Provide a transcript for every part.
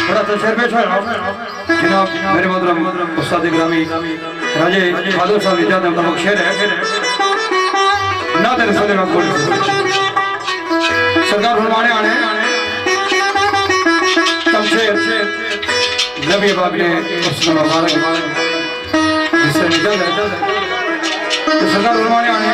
बड़ा तशरीफ बैठा जनाब मेरे मोहतरम उस्ताद ग्रामी राजे बहादुर साहब निजात मुताबिक शेर है नात रसूल मकबूल सरकार फरमाने आने तमशेर नबी बाब ने उसमें मुबारक जिससे निजात है सरकार फरमाने आने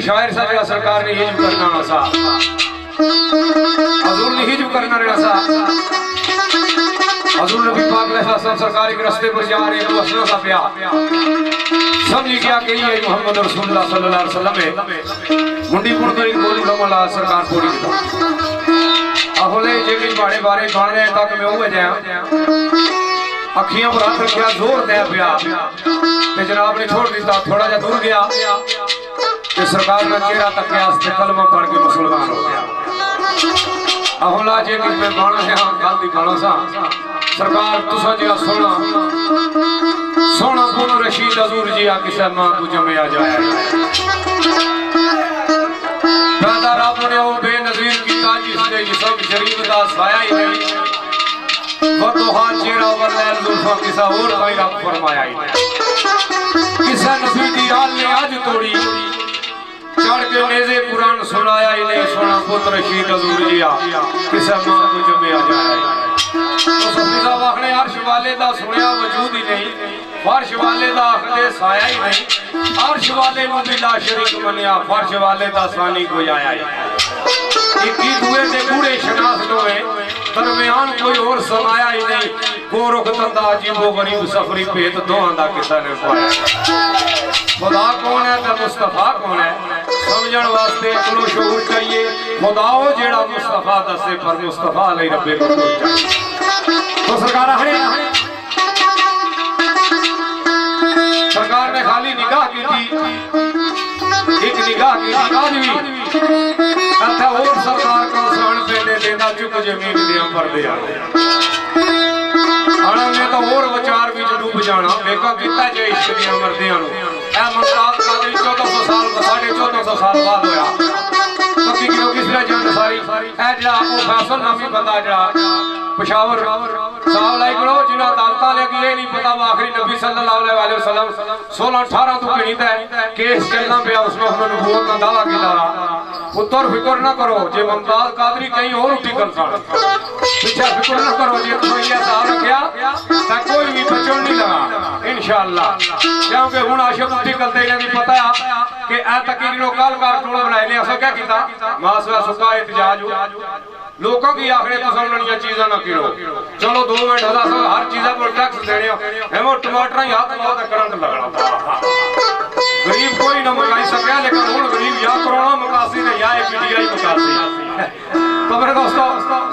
शायर सा जरा सरकार ने हिजब करना ना सा हजूर ने हिजब करना रहना सा हजूर नबी पाक अलैहि सरकार के रास्ते पर जा रहे हैं हसना सा प्या समझ गया कि ये मोहम्मद रसूलुल्लाह सल्लल्लाहु अलैहि वसल्लम है मुंडी पुड़ कर गोली कमला सरकार पूरी आहोले जे भी बाड़े बारे बाणे तक मैं हो जाया अखियां पर हाथ रखा जोर दे पिया ते जनाब ने छोड़ दिता थोड़ा जा दूर गया ते सरकार का चेहरा तकिया से कलमा पढ़ के मुसलमान हो गया अहोला जे कि मैं बाणा है गलती बाणा सा सरकार तुसा जिया सोना सोना पुत्र रशीद हजूर जी आ किसे मां तू जमया जाया दादा रब ने वो बेनजीर कीता जिसने जिसम शरीफ दा साया ही नहीं वो तो हाथ चेहरा वर लैल जुल्फा किसा और भाई रब फरमाया ही किसा नबी दी राल ने आज तोड़ी चढ़ के नेज़े कुरान सुनाया ही नहीं सोना पुत्र रशीद हजूर जी आ किसे मां तू जमया जाया तो सफी साहब आखने अर्श वाले दा सुनिया वजूद ही नहीं फर्श वाले दा आखदे साया ही नहीं अर्श वाले नु भी ला शरीक मनिया फर्श वाले दा सानी कोई आया ही इक्की दुए दे कूड़े शनास दोवे दरमियान कोई और समाया ही नहीं गोरख तंदा अजीबो गरीब सफरी भेद दोहां दा किसा ने पाया खुदा कौन है ते मुस्तफा कौन है समझण वास्ते अकलो शऊर चाहिए खुदा ओ जेड़ा मुस्तफा दसे पर मुस्तफा अलैहि रब्बे को तो सरकार ने खाली निगाह की थी एक निगाह की आज भी अच्छा और सरकार को सहन पे देना चुक जमीन दिया पर दे आना ने तो और विचार भी डूब जाना बेका किता जे इश्क दी मर्दियां नु ए मुमताज कादरी 1400 साल 1450 साल बाद होया तो की किसरा जान सारी ए जड़ा ओ फैसल नामी बंदा जड़ा पेशावर साहब लाई करो जिन्हें अदालत लेके ये नहीं पता आखिरी नबी सल्लल्लाहु अलैहि वसल्लम 16-18 तो गणित है केस चलना पे उसमें हमने नबूवत का दावा किया पुत्र फिक्र ना करो जे मुमताज कादरी कहीं और उठी कर पीछे फिक्र ना करो जे तुम ये साहब रखया ता कोई भी बचन नहीं लगा इंशाअल्लाह क्योंकि हुन आशिक उठी करते नहीं पता कि ए तकीर नो कालकार टोला बनाए ने असो क्या कीता मासवा सुका इतजाज लोगों की आखिरी पसंद लड़िया चीज़ा ना किलो चलो 2 मिनट हदा सब हर चीज़ा पर टैक्स देने हैं वो टमाटर ही हाथ बहुत करंट लगना गरीब कोई ना मंगाई सके लेकिन हुन गरीब या कोरोना मकासी ने या एक पीटीआई मकासी तो मेरे दोस्तों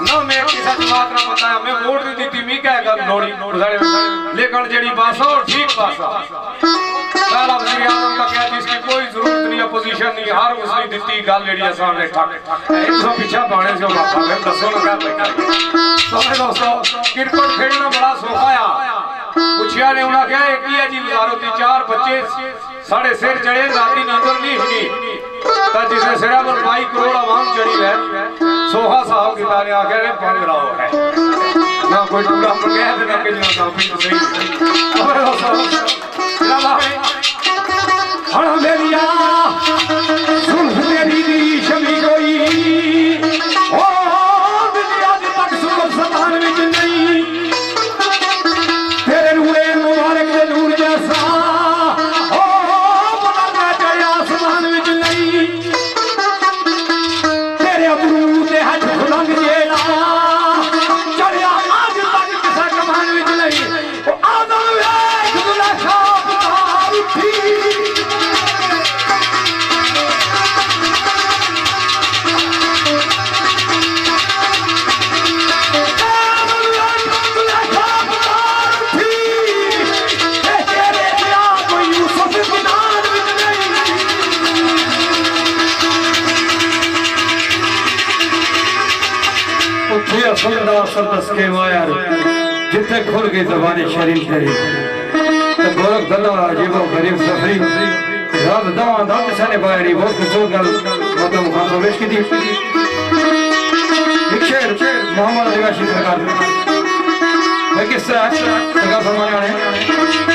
ना मैं किसी जमात ना बताया मैं वोट दी थी मी कहेगा लोड़ी लेकिन जेडी भाषा और ठीक भाषा पहला वज़ीर आज़म का क्या जिसकी कोई जरूरत नहीं अपोजिशन नहीं हर उसने दित्ती गल जेडी असान ने ठक एक पीछा बाणे से बापा मैं दसो ना क्या बैठा तो मेरे दोस्तों क्रिकेट खेलना बड़ा सौखा आ पूछिया ने उन्हें क्या एक ही है जी वजारती 4 बच्चे साढ़े सिर चढ़े राती नींदर नहीं हुई ता जिसे सिरा पर 22 करोड़ आवाम चढ़ी है सोहा साहब की तारे आके ने बंग रहा है ना कोई टूड़ा पर कह देना कि ना ना भी सही और चला हड़ा मेरिया सुन तेरी दी शमी कोई ओ दुनिया आज तक सुन समान विच नहीं तेरे नूरे मुबारक दे नूर जैसा ओ बदलना चाहे आसमान विच नहीं तेरे अबरू ते हज खुलंग जेला चढ़िया आज तक किसा कमान विच नहीं ओ आदम वेख दुला खाब तार उठी के वायर जिथे खुल गई जबान शरीफ शरीफ तो गोरख दल्ला अजीबो गरीब सफरी रात दवा दात सने बायरी बहुत कुछ गल मतलब खातो वेश की थी एक शेर मोहम्मद रिवाशी सरकार मैं किस तरह सरकार फरमाने वाले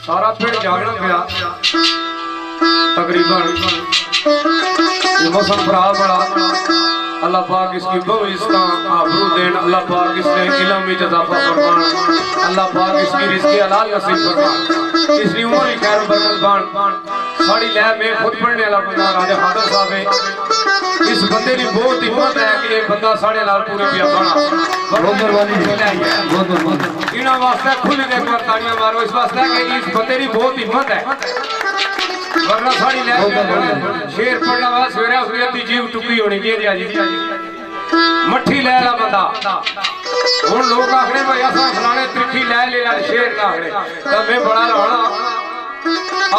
सारा फिर जागना गया तकरीबन ये मौसम खराब बड़ा अल्लाह पाक इसकी बहु इसका आबरू देन अल्लाह पाक इसने इल्म में इजाफा फरमान अल्लाह पाक इसकी रिज़्क़ हलाल नसीब फरमान इसकी उम्र ही खैर बरकत बान साड़ी ले में खुद पढ़ने वाला बंदा राजा खादर साहब है इस बंदे की बहुत हिम्मत है कि ये बंदा साढ़े नाल पूरे पिया बना बहुत मेहरबानी बहुत इना वास्ते खुल के एक बार तालियां मारो इस वास्ते कि इस बंदे की बहुत हिम्मत है वरना साड़ी ले शेर पढ़ना वाला सवेरे उसकी अद्धी जीव टुकी होनी चाहिए मट्ठी ले ला बंदा हुन लोग आखने भाई असा फलाने त्रिखी ले ला शेर ना आखने तब मैं बड़ा रहना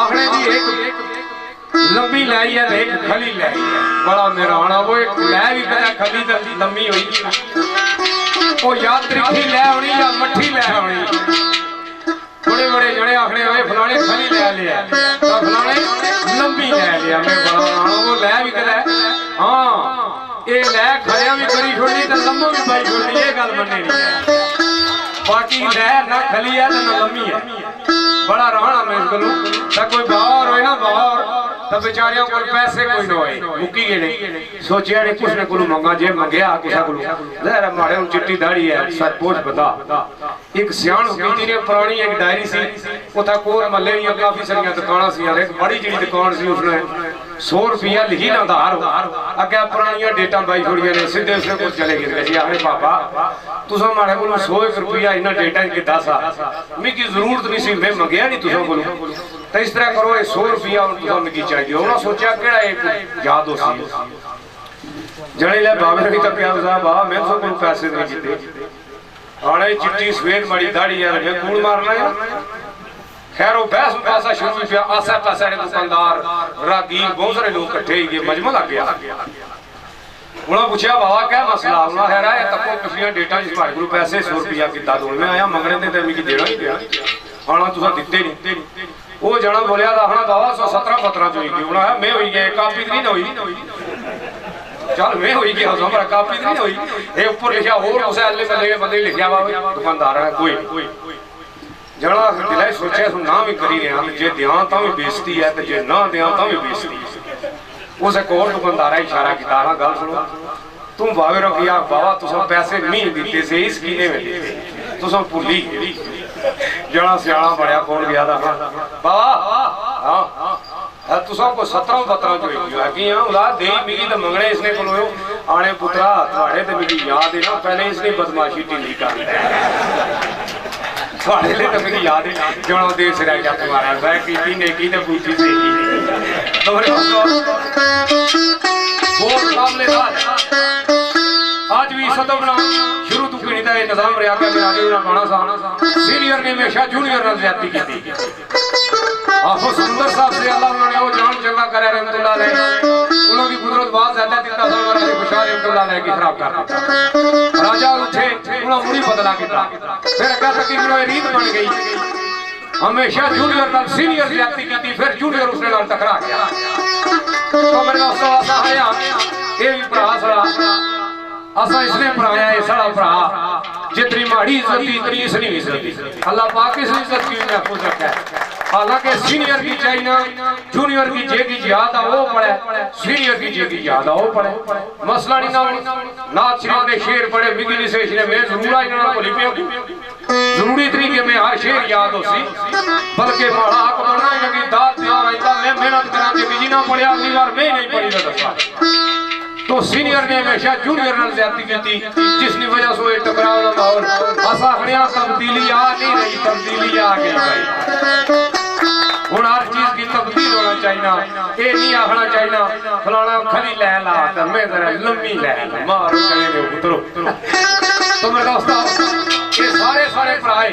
आखने जी एक लंबी लाई है एक खली लाई है बड़ा मेहराना वो एक ले भी कदा खली तो लंबी हुई वो या त्रिखी ले होनी या मट्ठी ले होनी बड़े बड़े जड़े आखने हुए फलाने खली ले लिया तो फलाने लंबी ले लिया मैं बड़ा रहना वो ले भी कदा हाँ ये ले खड़िया भी करी छोड़ी तो लंबा भी पाई छोड़ी ये गल बनने नहीं है बाकी ले ना खली है ना लंबी है बड़ा रहना मैं इसको कोई बाहर होए ना बाहर तब बेचारियों को पैसे कोई ना होए मुक्की गए नहीं सोचिया नहीं कुछ ने को मंगा जे मंगया किसा को जरा मारे उन चिट्टी दाढ़ी है सच पूछ बता एक सियाण हुकीती ने पुरानी एक डायरी सी उथा कोर मल्ले दी काफी सारी दुकानां सी एक बड़ी जड़ी दुकान सी उसने 100 रुपया लिखी ना उधार अगे पुरानियां डेटा बाई छोड़ियां ने सीधे उसने को चले गए जी आखने पापा तुसा मारे को 100 रुपया इना डेटा के दस आ मिकी जरूरत नहीं सी मैं मंगया नहीं तुसा को तो इस तरह करो 100 रुपया तुसा मिकी चाहिए उन्होंने सोचा केड़ा एक याद हो सी जणे ले बाबे भी तपिया साहब आ मैं तो को पैसे नहीं दिते आने चिट्टी सफेद बड़ी दाढ़ी यार मैं कूड़ मारना है खैर वो बहस पैसा शुरू हुई आसा पासा दुकानदार रागीर बहुत सारे लोग इकट्ठे ही मजमा लग गया उन्होंने पूछा बाबा क्या मसला उन्होंने खैर है तको पिछलियां डेटा जिस भाई को पैसे 100 रुपया किता दो मैं आया मंगने ते मिगी देना ही पिया आना तुसा दिते नहीं वो जना बोलिया आखना बाबा 117 पत्रा जो होगी उन्होंने मैं होई गया कापी नहीं होई चल मैं होई गया हमारा कापी नहीं होई ए ऊपर लिखा और उसे अल्ले बल्ले बंदे लिखया बाबा दुकानदार है कोई जना दिलाई सोचे सुन ना भी करी रहा जे दियां ता भी बेइज्जती है ते जे ना दियां ता भी बेइज्जती उसे कोर दुकानदार है इशारा किया ना गल सुनो तुम बावे रो किया बाबा तुसा पैसे नहीं दिते से इस कीने में तुसा भूली जना सियाणा बड़या कौन गया था बाबा हां तुसा को 17 17 जो है कि उला दे मिगी तो मंगने इसने को आने पुत्रा थाड़े ते मिगी याद है ना पहले इसने बदमाशी ढीली कर थाड़े ले तो मिगी याद है जना देश रह गया तुम्हारा वह कीती नेकी ते पूछी से तुम्हारे बहुत सामने आज भी सदबना शुरू तो पीढ़ी का निजाम रहा कि मेरा आगे गाना सा सीनियर ने हमेशा जूनियर नाल ज्यादती की आखो सुंदर साहब से अल्लाह उन्होंने वो जान चंगा करे रहमतुल्लाह अलैह उन्होंने की कुदरत बहुत ज्यादा दिता सा मेरा खुशार किला लेके खराब कर दिता। राजा उठे उन्होंने मुड़ी बदला किया, फिर अगर तक रीत बन गई हमेशा जूनियर नाल सीनियर ज्यादती की, फिर जूनियर उसने नाल टकरा गया। तो मेरे दोस्तों ऐसा है ये भी भरा सड़ा असा इसने पढ़ाया है सारा भरा जितनी माड़ी इज्जत इतनी इसने इज्जत अल्लाह पाक इस इज्जत की महफूज रखा है। हालांकि सीनियर की चाहिए जूनियर की जे की ज्यादा वो पढ़े, सीनियर की जे की ज्यादा वो पढ़े। मसला नहीं ना नाथ शरीफ ने शेर पढ़े बिगली से इसने मैं जरूर आई ना बोली जरूरी तरीके में हर शेर याद हो सी, बल्कि माड़ा हक बनना ही लगी दाद तैयार आईता मैं मेहनत करा के बिजी ना पढ़िया अगली बार मैं नहीं पढ़ी ना दसा। तो सीनियर ने हमेशा जूनियर नाल ज्यादती की, जिसकी वजह से ये टकराव का माहौल असा खड़िया तब्दीली आ नहीं रही, तब्दीली आ गई भाई। हुण हर चीज की तब्दील होना चाहिए, ये नहीं आखना चाहिए फलाना खली लै ला तो मैं जरा लम्मी लै ला मारो चले उतरो। तो मेरे दोस्तों ये सारे सारे भराए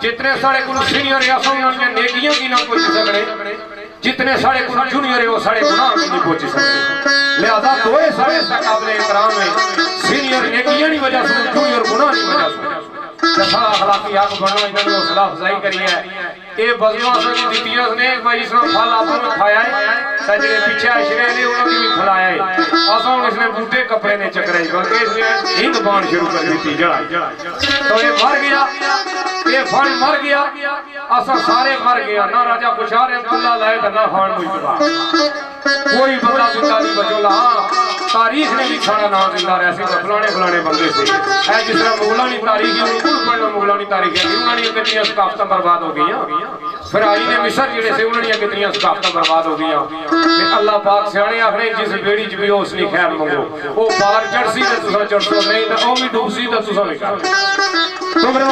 जितने साढ़े को सीनियर या उन्होंने नेकियां की ना पहुंच सकते, जितने साढ़े को जूनियर है वो साढ़े गुनाह की नहीं पहुंच सकते। लिहाजा दो साढ़े काबिल इकराम है, सीनियर नेकियां की वजह से जूनियर गुनाह की वजह से सारा अखलाकी हक बनना इन्होंने हौसला अफजाई करी है। ये बजमा की दितियां ने भाई इसने फल आपस में खाया है, सजरे पीछे अशरे ने उन्होंने भी खिलाया है। असा इसने बूटे कपड़े ने चकराई बल्कि इसने हिंद बाण शुरू कर दी जड़ा। तो ये मर गया, ये फन मर गया, असा सारे मर गया ना। राजा खुशार अब्दुल्ला लाए तो ना खान मुश्तफा, कोई बंदा जिंदा नहीं बचोला। हाँ तारीख ने भी सारा नाम जिंदा रहा सी, फलाने फलाने बंदे से है जिस तरह मुगलानी तारीख है, मुगलानी तारीख है उन्होंने कितनी सकाफत बर्बाद हो गई। फिर आई ने मिस्र जिले से उन्होंने कितनी सकाफत बर्बाद हो गई। अल्लाह पाक सियाने आखने जिस बेड़ी च भी हो उसकी खैर मंगो, वो पार चढ़सी तो तुसा चढ़सो नहीं तो वो भी डूबसी तो तुसा भी कर। तो मेरे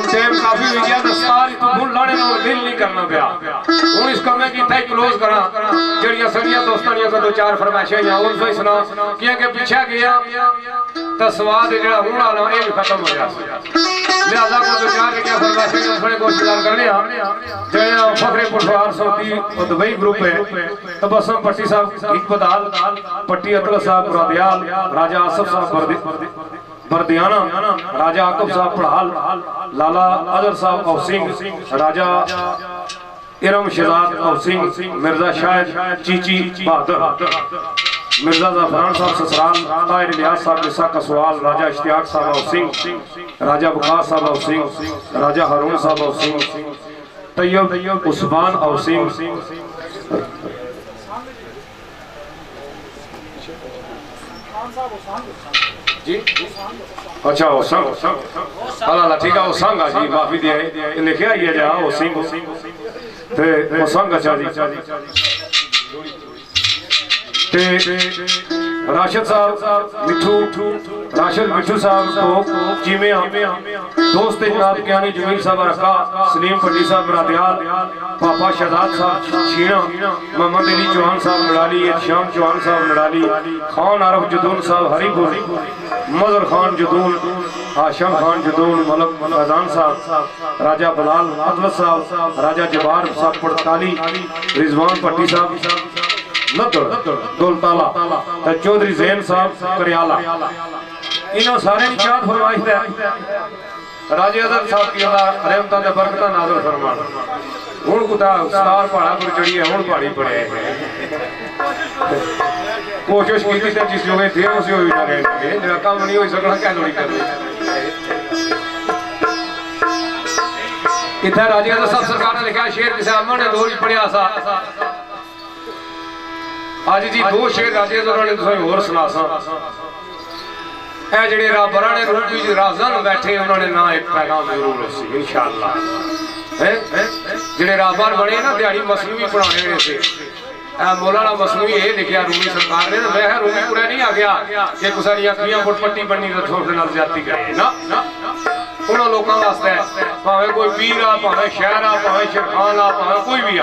टाइम काफी हो गया, दस्तार तो मुंह लाने में दिल नहीं करना पिया। हूँ इस कमे की इतना ही क्लोज करा जड़िया सड़िया दोस्तानिया को दो चार फरमाइशें या उनसे सुना कि पीछे गया तो स्वाद जो हूँ वाला ये भी खत्म हो गया। लिहाजा को दो चार जड़िया फरमाइशें थोड़े कोशिश करने जो फखरे पुरस्कार सऊदी दुबई ग्रुप है तो बसम पट्टी साहब इकबदाल पट्टी अतल साहब मुरादियाल राजा आसफ साहब बरदियाना राजा आकब साहब पढ़ाल लाला अजहर साहब औसिंग राजा इरम शहजाद औसिंग मिर्जा शाहिद चीची बहादुर मिर्जा ज़फ़रान साहब ससराल ताहिर इलियास साहब निसा कसवाल राजा इश्तियाक साहब औसिंग राजा वक़ास साहब औसिंग राजा हारून साहब औसिंग तैयब उस्मान औसिंग जी अच्छा वो संग अल्लाह ठीक है वो संग आ जी माफी दिए लिखा ही है जा वो सिंह ते वो संग अच्छा जी ते राशिद साहब मिठू राशिद मिठू साहब को जिमे दोस्त जनाब ज्ञानी जमील साहब रखा सलीम पट्टी साहब रादियाल पापा शहजाद साहब शीना मोहम्मद अली चौहान साहब नड़ाली शाम चौहान साहब नड़ाली खान आरफ जदून साहब हरीपुर मजर खान जदून हाशम खान जदून मलक फैजान साहब राजा बलाल अदल साहब राजा जबार साहब पड़ताली रिजवान पट्टी साहब दौलताला चौधरी जैन साहब करियाला इन्होंने सारे निशात फरमाइश है राजे अदर साहब की रहमतां ते बरकतां नाज़िल फरमान। हुण कुता स्टार पहाड़ा पर चढ़ी है हुण पहाड़ी पड़े कोशिश की थी जिस जो थे उस हो जा रहे जेड़ा काम नहीं हो सकना क्या लोड़ी कर इतना राजे अदर साहब सरकार ने लिखा शेर जिसे अमन ने दो पढ़िया सा आज जी दो शेर राजे ने होर सुना सा जेडे रबरा ने रूपी राजा बैठे उन्होंने ना एक पैगाम जरूर हो सी इंशाअल्लाह जेडे राबर बने ना दिहाड़ी मसनवी पढ़ाने से मौलाना मसनवी ये लिखा रूमी सरकार ने मैं रूमी पूरा नहीं आ गया कि कुछ अखियां पट्टी बननी तो थोड़े ज्यादा करे ना उन्होंने लोगों वास्ते भावे कोई पीर आ भावे शहर आ भावे शेरखान आ भावे कोई भी आ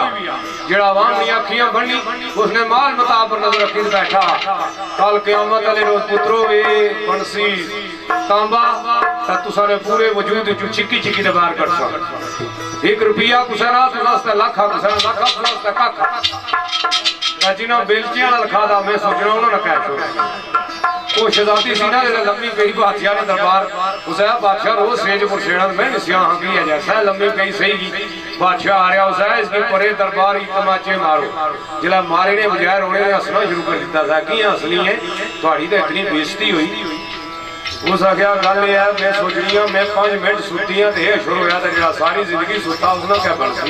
जेड़ा आवाम दी अखियां बननी उसने माल मताब पर नजर रखी बैठा कल क़यामत वाले रोज पुत्रो वे बंसी तांबा तुसा ने पूरे वजूद चु चिक्की चिक्की दे बाहर कर सा 1 रुपया कुछ ना वास्ते लाख कुछ लाख वास्ते कख जिन्होंने बेलचियां नाल खादा मैं सोचना उन्होंने कह छोड़ा वो शहजादी सी ना लम्मी पई बादशाह ने दरबार हुसैन बादशाह रोज सेज मुरसेना मैं निसिया हाँ की है जैसा लम्मी पई सही की बादशाह आ रहा हुसैन इसके परे दरबार ही तमाचे मारो जिला मारे ने बजाय रोने ने हंसना शुरू कर दिता था कि हंसनी है थोड़ी तो इतनी बेइज्जती हुई उस आख्या गल यह है मैं सोचनी हाँ मैं 5 मिनट सुती हाँ तो यह शुरू होया तो जो सारी जिंदगी सुता उसने क्या बन सी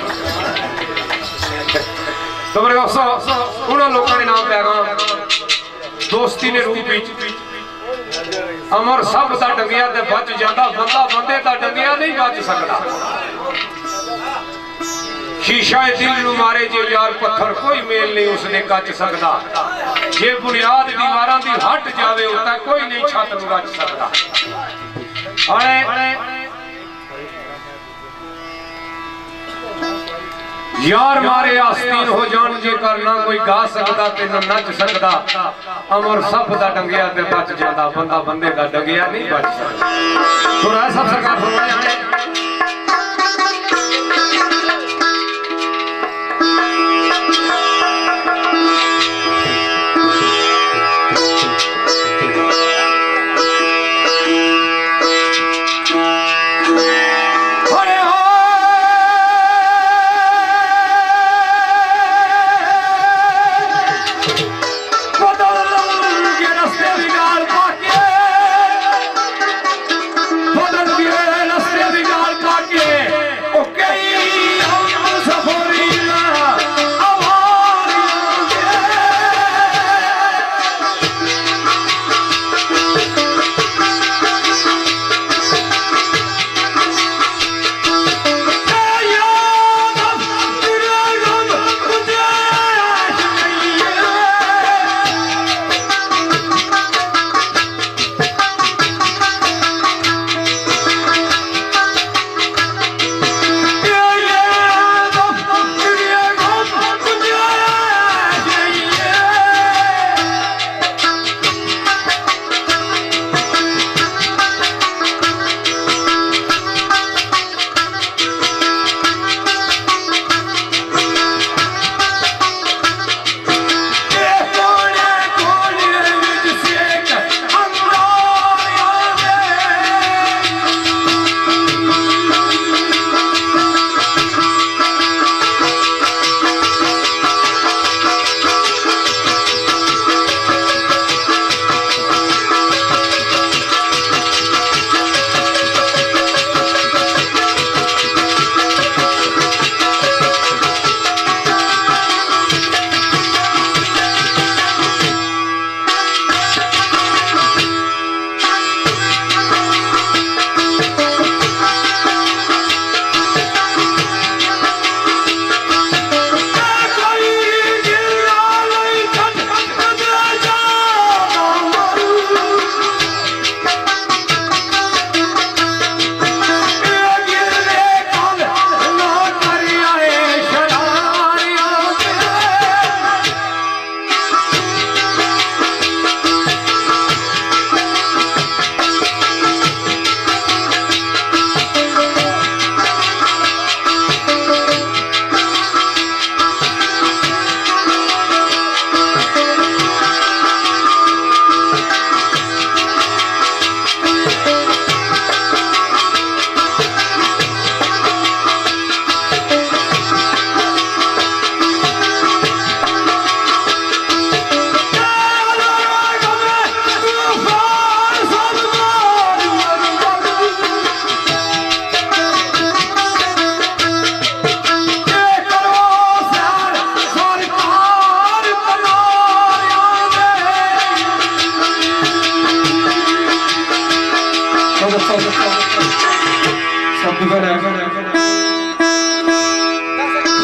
तो मेरे उन्होंने लोगों ने नाम पैगाम दोस्ती ने रूप अमर सब का डंगिया ते बच जाता बंदा बंदे का डंगिया नहीं बच सकता शीशा दिल नू मारे जे यार पत्थर कोई मेल नहीं उसने कच सकता जे बुनियाद दीवारां दी हट जावे उता कोई नहीं छत नू रच सकता यार मारे आस्तीन हो जान जे करना कोई गा सकता ते न नच सकता अमर सब दा डंगिया ते बच जाता बंदा बंदे दा डंगिया नहीं बच सकता थोड़ा सब सरकार फरमाया है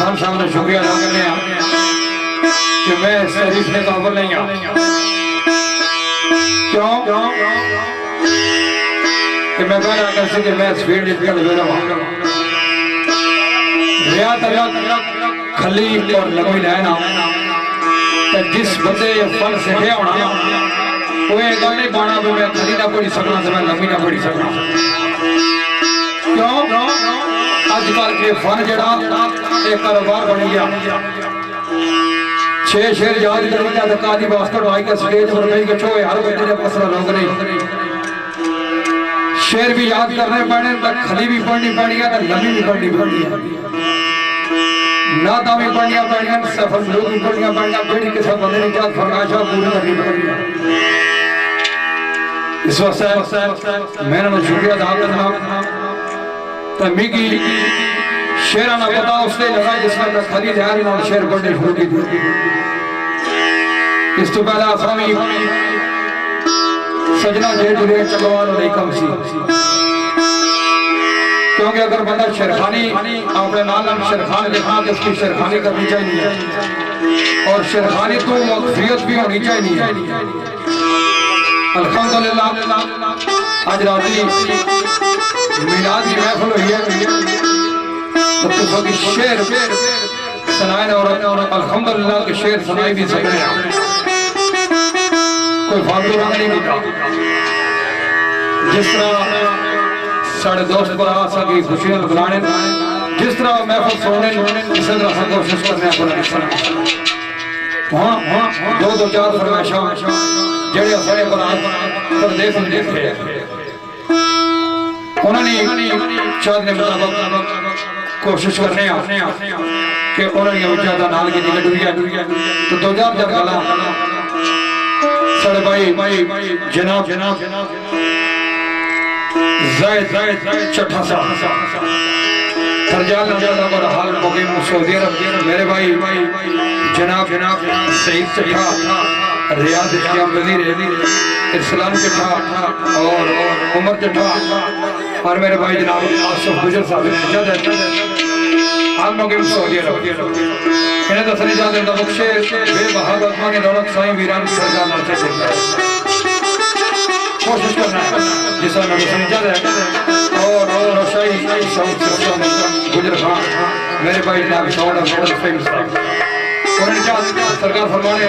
खान साहब ने शुक्रिया अदा करने कि मैं शरीफ ने काबल नहीं हूं क्यों कि मैं कहना कैसे कि मैं स्पीड निकल गया रिया तक खली और लंबी रहना जिस बंदे ये फन सीखे होना वो ये गल नहीं पाना भी मैं खली ना पढ़ी सकना तो मैं लंबी ना पढ़ी सकना क्यों अजकल के फन जड़ा एक कारोबार बन गया छह शेर याद करना तो काजी बास्कट आई के स्टेज पर नहीं कछो हर बंदे ने पसरा रोक नहीं शेर भी याद करने पड़े तो खली भी पढ़नी पड़ी है तो लम्बी भी पढ़नी पड़ी है नाता भी पढ़निया पड़ियां सफल लोग भी पढ़निया पड़ियां बेटी के सब बंदे ने जात फरमाइशा पूरी करनी पड़ी है इस वास्ते मैंने शुक्रिया अदा करना तो मिगी शेरा ना पता उसने लगा जिसमें मैं खली ध्यान ना शेर पढ़नी शुरू की थी इस तो पहले आसामी सजना जेठ रे चलवान नहीं कम सी क्योंकि अगर बंदा शेरखानी अपने नाम शेरखान लिखा तो उसकी शेरखानी करनी चाहिए और शेरखानी तो मगफियत भी होनी चाहिए अल्हम्दुलिल्लाह आज रात मिलाद की महफिल हुई है तो की शेर सुनाए और अल्हम्दुलिल्लाह के शेर सुनाई भी सकते हैं कोई फालतू रंग नहीं मिलता जिस तरह साढ़े दोस्त पर आ सकी खुशियां बुलाने जिस तरह महफिल सुनने इस तरह से कोशिश करने को हाँ दो चार फरमाइशा जेड़े सारे परदेश में देखे उन्होंने चाहने मुताबिक कोशिश करने कि उन्होंने ज्यादा नाल की डुरिया तो 2000 गला साढ़े भाई जनाब जायद चट्ठा सा फरजाल और हाल मुकीम सऊदी अरब मेरे भाई जनाब सईद चट्ठा रियाद इस्लाम वजीर इस्लाम चट्ठा और उमर चट्ठा और मेरे भाई जनाब आसिफ गुजर साहब हाल मुकीम सऊदी अरब इन्हें दसने जाते बख्शे बेबहार आसमानी दौलत साईं वीरान की सरकार नर्चे कोशिश करना है जिसका नजर जाता है और रोशाई गुजर खान मेरे भाई जनाब सौड़ फेमस उन्होंने सरकार फरमाने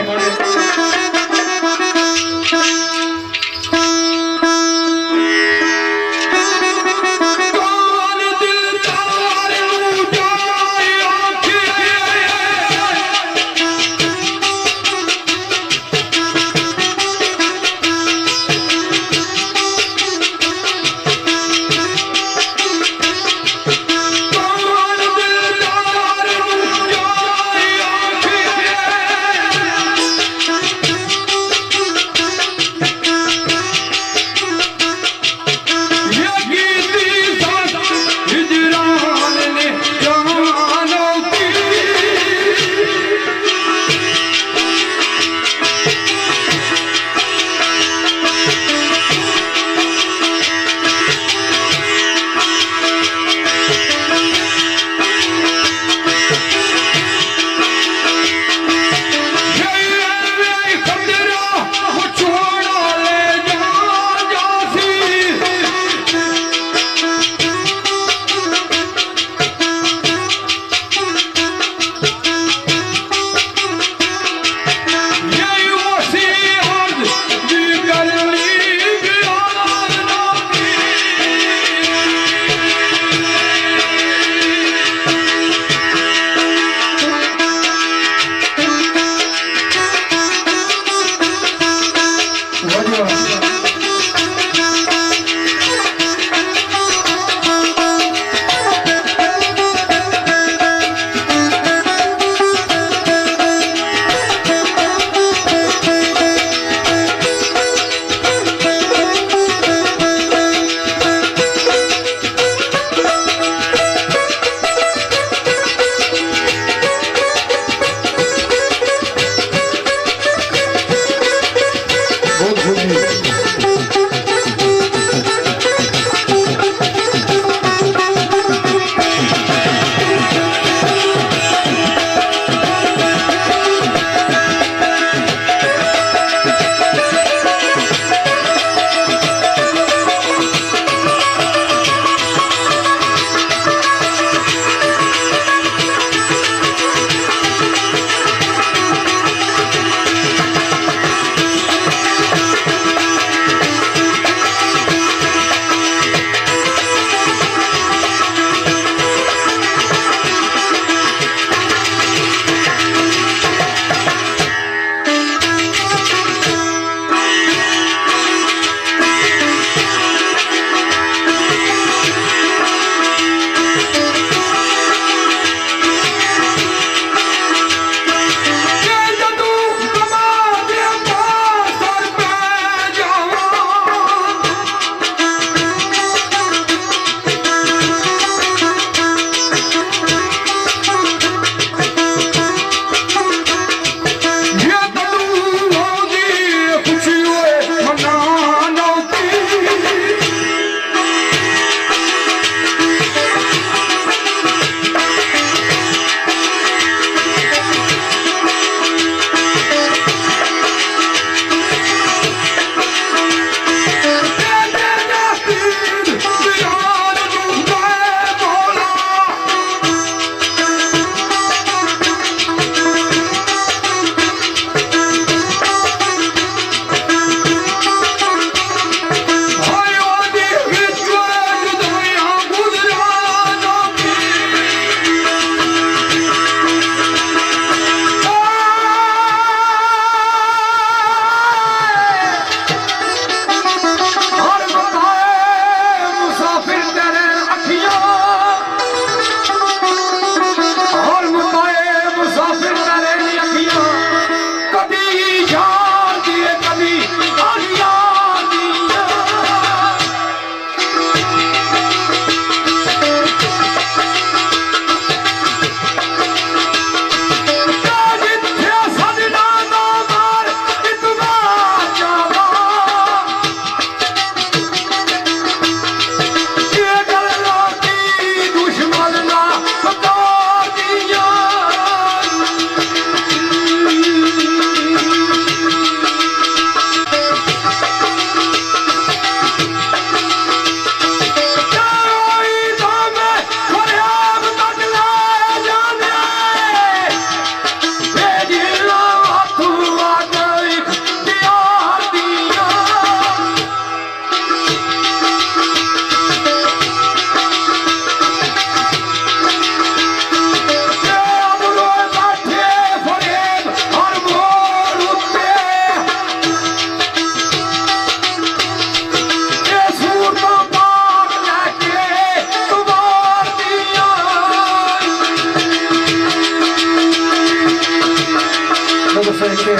से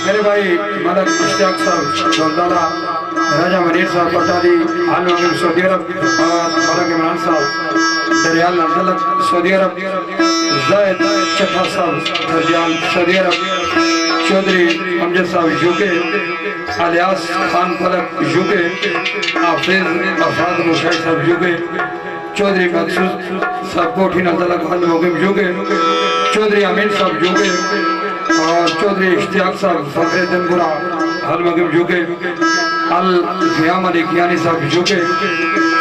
मेरे भाई मलक इश्तियाक साहब जोलदारा, राजा मनीर साहब पटाली आलम सऊदी अरब और मलक इमरान साहब दरियाल नजलक सऊदी अरब, जायद चट्टा साहब दरियाल सऊदी अरब, चौधरी अमजद साहब यूके, अलियास खान फलक यूके, हाफिज अफाद मुशाही साहब यूके, चौधरी मकसूद साहब कोठी नजलक हल यूके, चौधरी अमीन साहब यूके और चौधरी इश्तियाक साहब फखरुद्दीन बुरा हलमगम यूके, अल क़ियाम अली कियानी साहब यूके,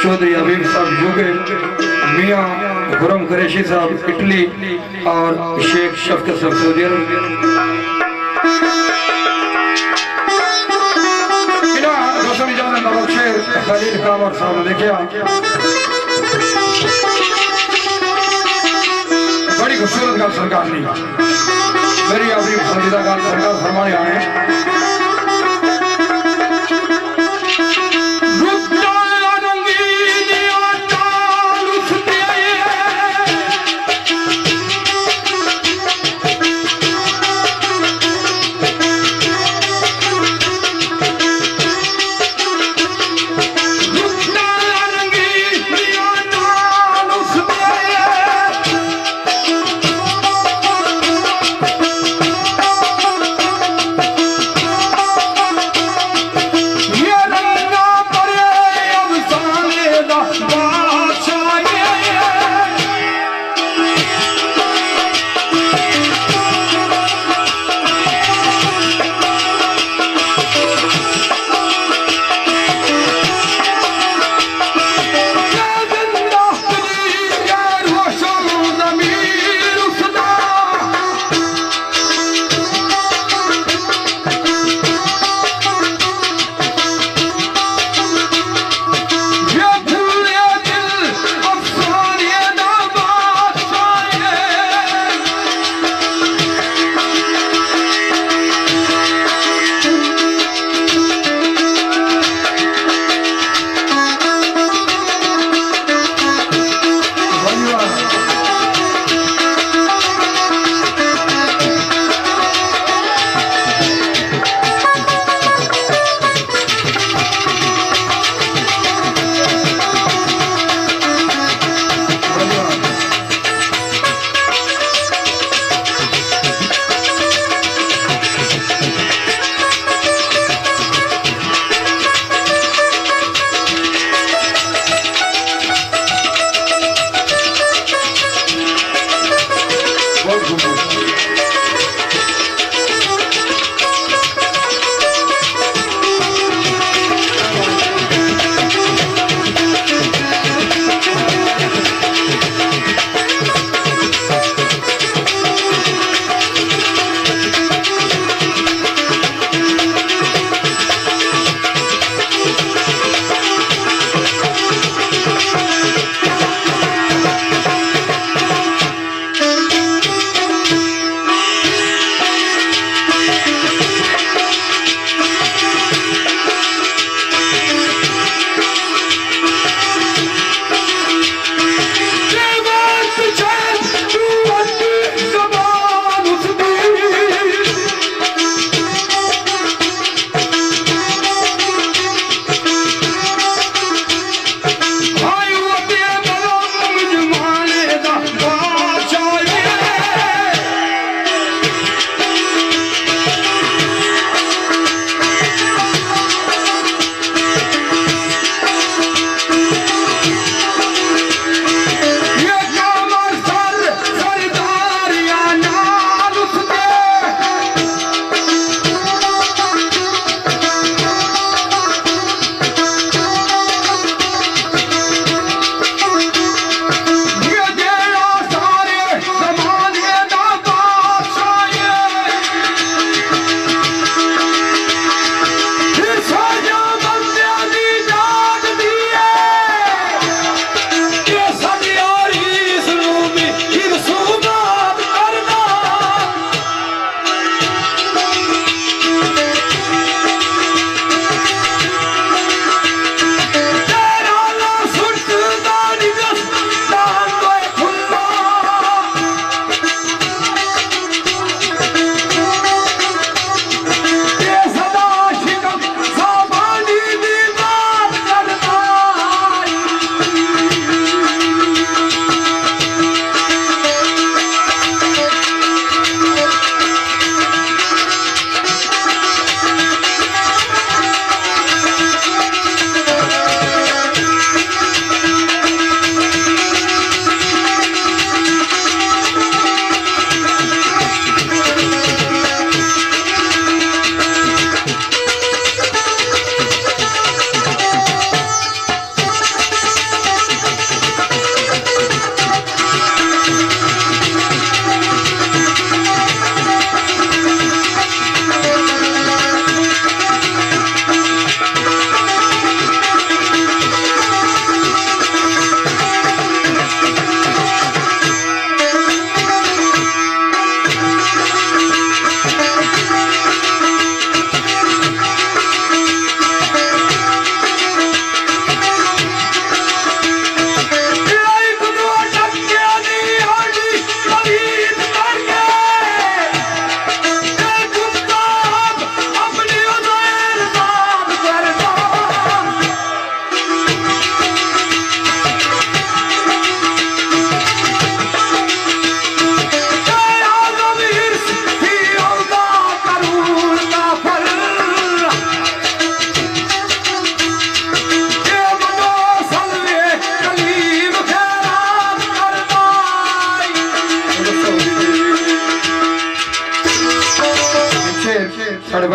चौधरी हबीब साहब यूके, मियाँ खुरम कुरैशी साहब इटली और शेख शफकत साहब सऊदी अरब। खलील कामर साहब ने देखिया बड़ी खूबसूरत गाल सरकार ने मेरी अपनी पसंदीदा गाल सरकार फरमाने आए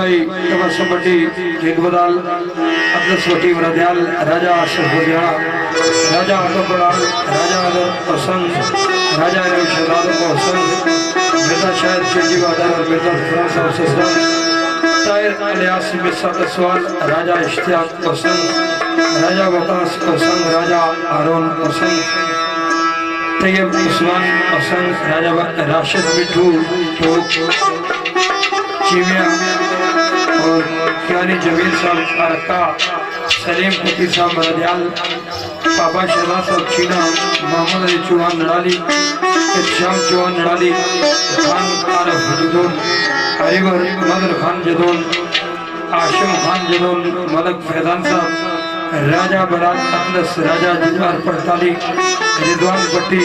भाई तबसमटी जिंदबदाल अब्दुलसवटी वरदयाल राजा सरहुदियाना राजा अदबड़ाल राजा अदब पसंद राजा शहजाद पसंद मिर्जा शायद चिल्ली वादर और मिर्जा फराज साहब ससुराल ताहिर इलियास मिर्जा तस्वाल राजा इश्तियाक पसंद राजा वकास पसंद राजा हारून पसंद तैयब उस्मान पसंद राजा राशिद मिठू टोक चीमिया और कियानी जमील साहब अरका सलीम कुकी साहब रदियाल बाबा शहजाद साहब चीना मोहम्मद अली चौहान नड़ाली इत्शाम चौहान नड़ाली खान आरफ जदून हरिवर मदर खान जदून आशिम खान जदून मलक फैजान साहब राजा बरात अकलस राजा जुजार पड़ताली रिजवान भट्टी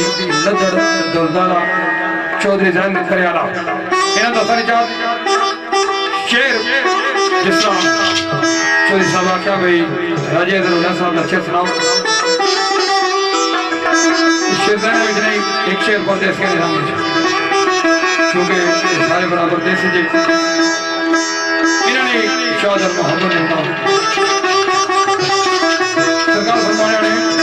लदर दौलदारा चौधरी जैन करियाला इन्हां दा सारी जात शेर जिस तरह चौधरी साहब आख्या भाई राजे अदरुल्ला साहब लच्छे सुनाओ शेर जैन में नहीं एक शेर परदेश के निजाम में क्योंकि सारे बराबर देश जी इन्होंने चौधर मोहम्मद ने सरकार फरमाने वाले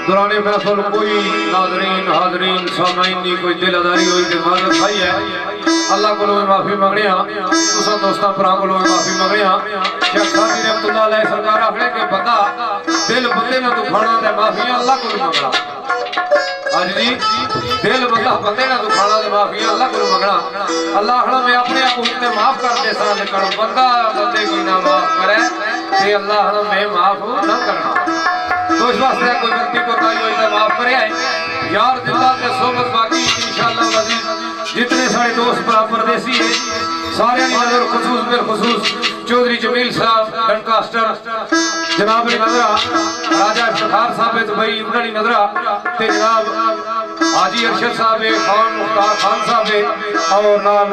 दौरान महफिल कोई नाज़रीन हाज़रीन सामईन दी कोई दिलदारी हुई तो माजर खाई है अल्लाह को माफ़ी मंगने तुसा दोस्तां भरा को माफ़ी मंगने शेख साहब रहमतुल्लाह अलैह सरकार आखने के बंदा दिल बंदे ना दुखाना ते माफ़ी अल्लाह को मंगना आज जी दिल बंदा बंदे ना दुखाना ते माफ़ी अल्लाह को मंगना अल्लाह आखना मैं अपने आप को माफ कर दे सा लेकिन बंदा बंदे की ना माफ करे ते अल्लाह आखना मैं माफ ना करना तो इस वास्ते कोई गलती को माफ करे यार जिंदा के सोबत बाकी इंशाअल्लाह वजीर जितने सारे दोस्त भरा परदेसी है सारे की नजर खसूस बिलखसूस चौधरी जमील साहब डनकास्टर जनाब नजरा राजा इफ्तिखार साहब दुबई उन्होंने नजरा ते जनाब हाजी अरशद साहब खान मुख्तार खान साहब और नाल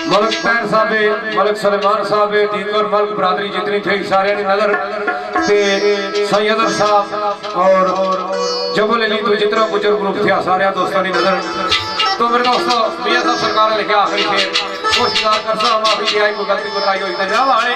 मलक तैर साहब मलक सलेमान साहब दीगर मलक बरादरी जितनी थी सारे की नजर ते सैयद साहब और जबल अली तो जितना गुजर ग्रुप थे सारे दोस्तों की नजर तो मेरे दोस्तों मियां साहब सरकार ने लिखा आखिरी शेर कोशिश कर सा माफी की आई कोई गलती बताई हो जनाब आने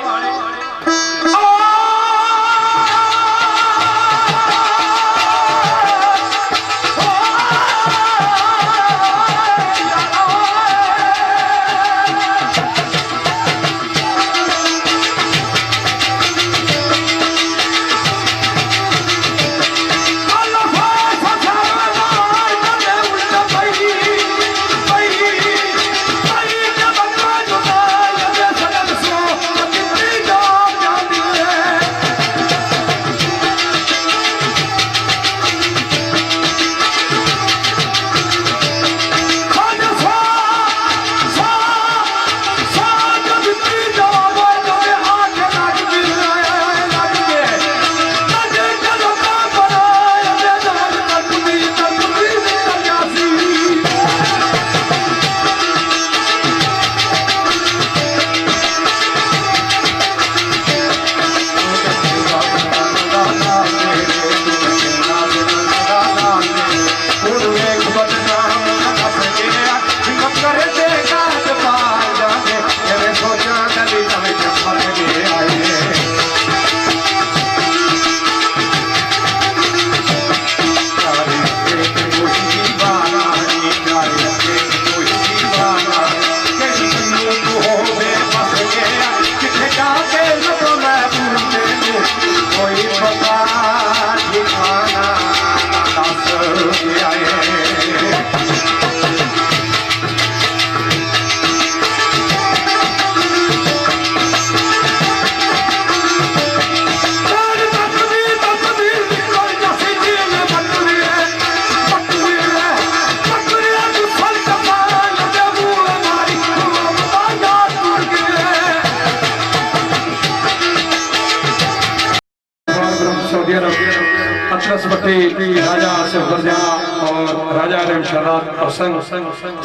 राजा आसिफ बरदियाना और राजा आलम शरात हसन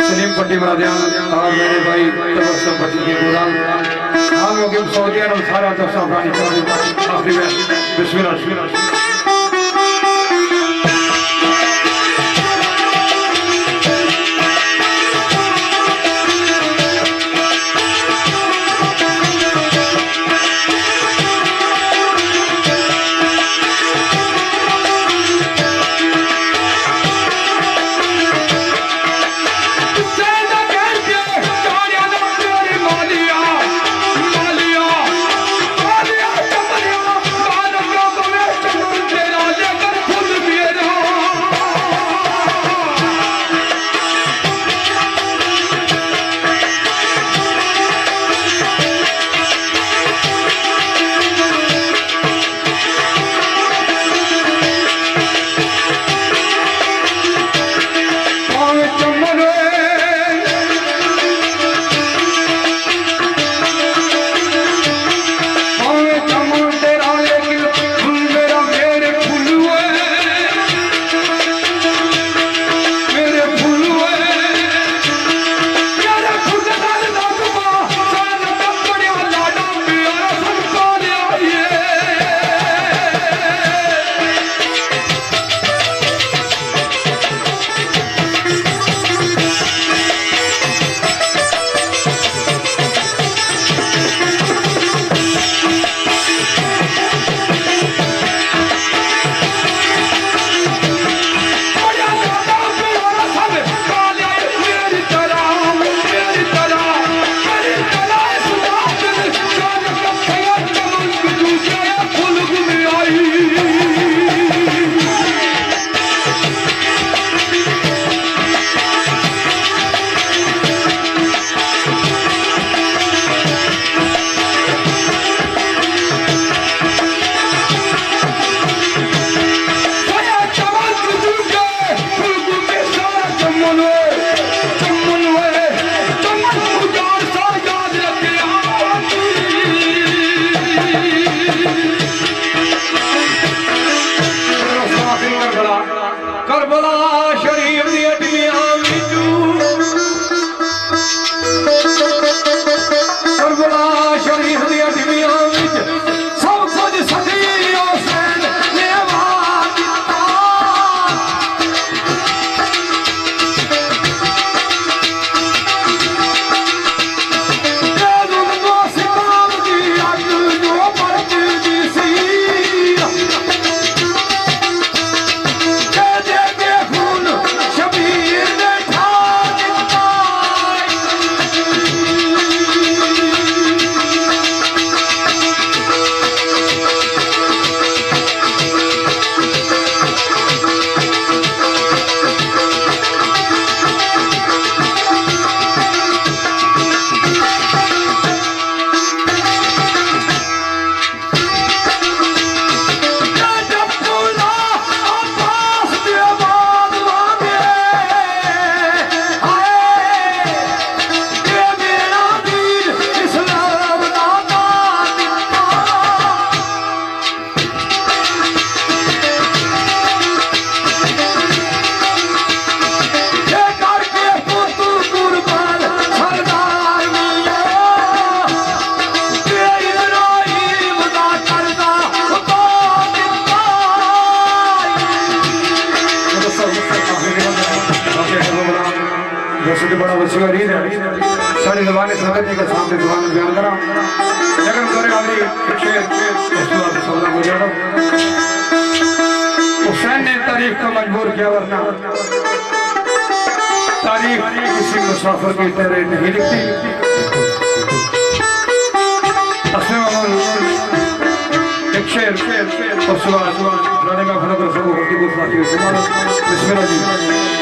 सलीम पट्टी बरदियाना और मेरे भाई तबस्सुम पट्टी के गुलाम हम लोग सऊदी अरब सारा दोस्तों का आखिरी में बिस्मिल्लाह वसीवा रीद है सारी ज़बान संगत के सामने ज़बान बयान करा लेकिन तोरे आदमी शेर उसवार सौदा गुजारो हुसैन ने तारीख को मजबूर किया वरना तारीख किसी मुसाफिर की तरह नहीं लिखती एक शेर उसवार लड़े में खड़ा कर सकूं होती गुस्सा की बिस्मिल्लाह जी